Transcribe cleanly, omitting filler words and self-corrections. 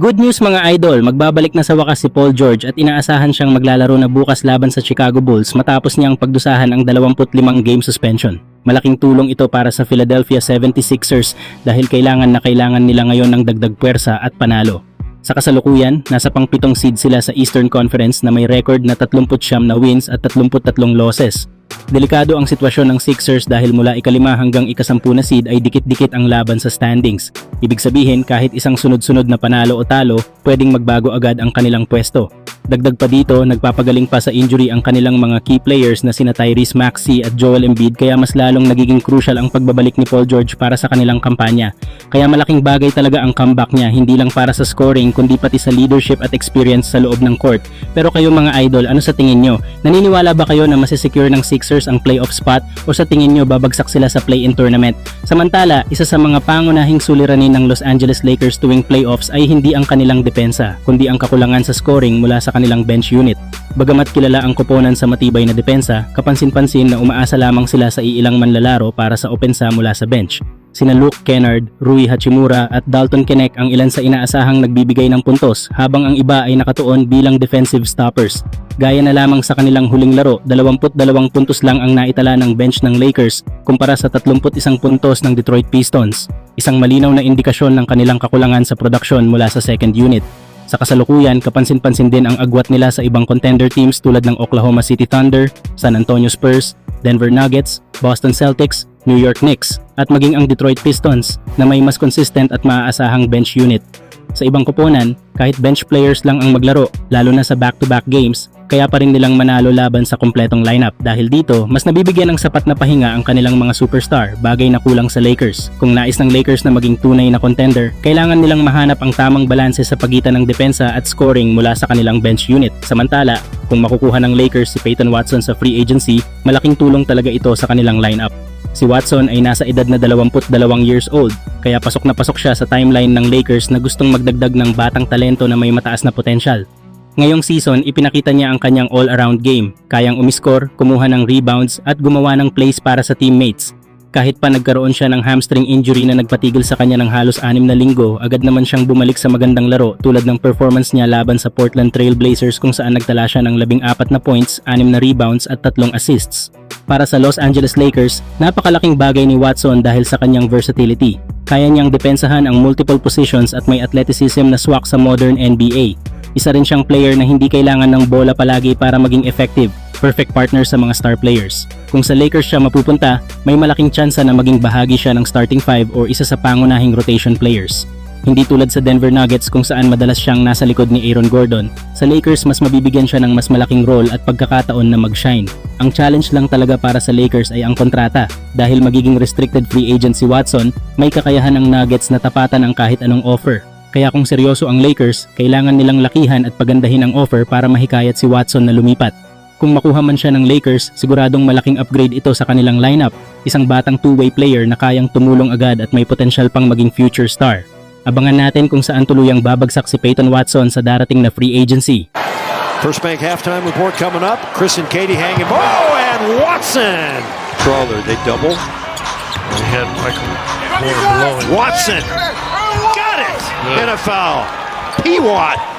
Good news mga idol, magbabalik na sa wakas si Paul George at inaasahan siyang maglalaro na bukas laban sa Chicago Bulls matapos niyang pagdusahan ang 25 game suspension. Malaking tulong ito para sa Philadelphia 76ers dahil kailangan nila ngayon ng dagdag puwersa at panalo. Sa kasalukuyan, nasa pang-7 seed sila sa Eastern Conference na may record na 39 na wins at 33 losses. Delikado ang sitwasyon ng Sixers dahil mula ika-5 hanggang ika-10 na seed ay dikit-dikit ang laban sa standings. Ibig sabihin kahit isang sunod-sunod na panalo o talo, pwedeng magbago agad ang kanilang pwesto. Dagdag pa dito, nagpapagaling pa sa injury ang kanilang mga key players na sina Tyrese Maxey at Joel Embiid kaya mas lalong nagiging crucial ang pagbabalik ni Paul George para sa kanilang kampanya. Kaya malaking bagay talaga ang comeback niya hindi lang para sa scoring kundi pati sa leadership at experience sa loob ng court. Pero kayo mga idol, ano sa tingin nyo? Naniniwala ba kayo na masisecure ng Sixers ang playoff spot o sa tingin nyo babagsak sila sa play-in tournament? Samantala, isa sa mga pangunahing suliranin ng Los Angeles Lakers tuwing playoffs ay hindi ang kanilang depensa kundi ang kakulangan sa scoring mula sa kanilang bench unit. Bagamat kilala ang koponan sa matibay na depensa, kapansin-pansin na umaasa lamang sila sa iilang manlalaro para sa opensa mula sa bench. Sina Luke Kennard, Rui Hachimura at Dalton Knecht ang ilan sa inaasahang nagbibigay ng puntos habang ang iba ay nakatuon bilang defensive stoppers. Gaya na lamang sa kanilang huling laro, 22 puntos lang ang naitala ng bench ng Lakers kumpara sa 31 puntos ng Detroit Pistons. Isang malinaw na indikasyon ng kanilang kakulangan sa produksyon mula sa second unit. Sa kasalukuyan, kapansin-pansin din ang agwat nila sa ibang contender teams tulad ng Oklahoma City Thunder, San Antonio Spurs, Denver Nuggets, Boston Celtics, New York Knicks, at maging ang Detroit Pistons na may mas consistent at maaasahang bench unit. Sa ibang koponan, kahit bench players lang ang maglaro, lalo na sa back-to-back games, kaya pa rin nilang manalo laban sa kumpletong lineup. Dahil dito, mas nabibigyan ng sapat na pahinga ang kanilang mga superstar, bagay na kulang sa Lakers. Kung nais ng Lakers na maging tunay na contender, kailangan nilang mahanap ang tamang balanse sa pagitan ng depensa at scoring mula sa kanilang bench unit. Samantala, kung makukuha ng Lakers si Peyton Watson sa free agency, malaking tulong talaga ito sa kanilang lineup. Si Watson ay nasa edad na 22 years old, kaya pasok na pasok siya sa timeline ng Lakers na gustong magdagdag ng batang talento na may mataas na potensyal. Ngayong season, ipinakita niya ang kanyang all-around game, kayang umiskor, kumuha ng rebounds at gumawa ng plays para sa teammates. Kahit pa nagkaroon siya ng hamstring injury na nagpatigil sa kanya ng halos 6 na linggo, agad naman siyang bumalik sa magandang laro tulad ng performance niya laban sa Portland Trail Blazers kung saan nagtala siya ng 14 na points, 6 na rebounds at 3 assists. Para sa Los Angeles Lakers, napakalaking bagay ni Watson dahil sa kanyang versatility. Kaya niyang depensahan ang multiple positions at may athleticism na swak sa modern NBA. Isa rin siyang player na hindi kailangan ng bola palagi para maging effective, perfect partner sa mga star players. Kung sa Lakers siya mapupunta, may malaking tsansa na maging bahagi siya ng starting 5 o isa sa pangunahing rotation players. Hindi tulad sa Denver Nuggets kung saan madalas siyang nasa likod ni Aaron Gordon, sa Lakers mas mabibigyan siya ng mas malaking role at pagkakataon na mag-shine. Ang challenge lang talaga para sa Lakers ay ang kontrata. Dahil magiging restricted free agent si Watson, may kakayahan ng Nuggets na tapatan ang kahit anong offer. Kaya kung seryoso ang Lakers, kailangan nilang lakihan at pagandahin ang offer para mahikayat si Watson na lumipat. Kung makuha man siya ng Lakers, siguradong malaking upgrade ito sa kanilang lineup. Isang batang two-way player na kayang tumulong agad at may potensyal pang maging future star. Abangan natin kung saan tuluyang babagsak si Peyton Watson sa darating na free agency. First Bank halftime report coming up. Chris and Katie hanging. Oh, and Watson! Crawler, they double. They had Michael Porter below him. Watson! Got it! And a foul. P-Watt